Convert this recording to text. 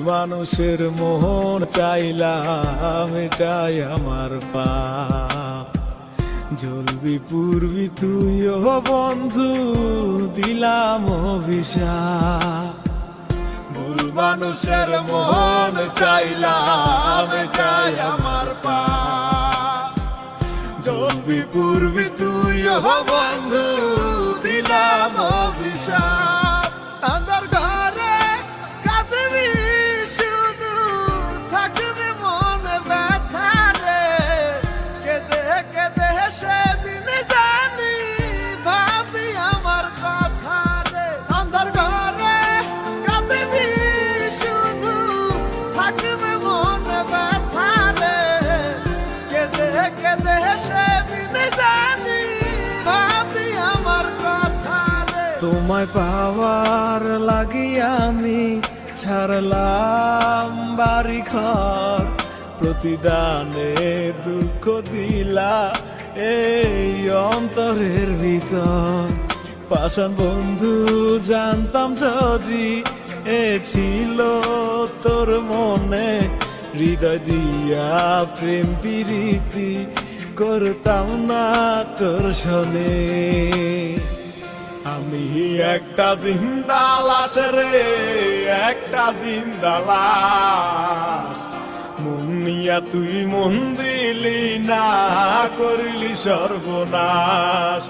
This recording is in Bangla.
মানুষের মন চাইলাম এটাই আমার পাপ। জ্বলবি পুরবি তুইও বন্ধু, দিলাম অভিশাপ। ভুল মানুষের মন চাইলাম এটাই আমার পাপ। জ্বলবি পুরবি তুইও বন্ধু, দিলাম অভিশাপ। আন্ধার ঘরে কাঁদবি শুধু, থাকবে মনে ব্যথা রে। কেঁদে কেঁদে সেদিন জানি ভাবি আমার কথা রে। আন্ধার ঘরে কাঁদবি শুধু, থাকবে মনে ব্যথা রে। কেঁদে কেঁদে সেদিন জানি ভাবি আমার কথা রে। তোমায় পাওয়ার লাগি আমি ছাড়লাম বাড়ি ঘর, প্রতিদানে দুঃখ দিলা এই অন্তরের ভিতর। পাষাণ বন্ধু জানতাম যদি এ ছিল তোর মনে, হৃদয় দিয়া প্রেম প্রীতি করতাম না তোর শোনে। আমি একটা জিন্দা লাশ রে, একটা জিন্দা লাশ। মন নিয়া তুই মন দিলি না, করলি সর্বনাশ।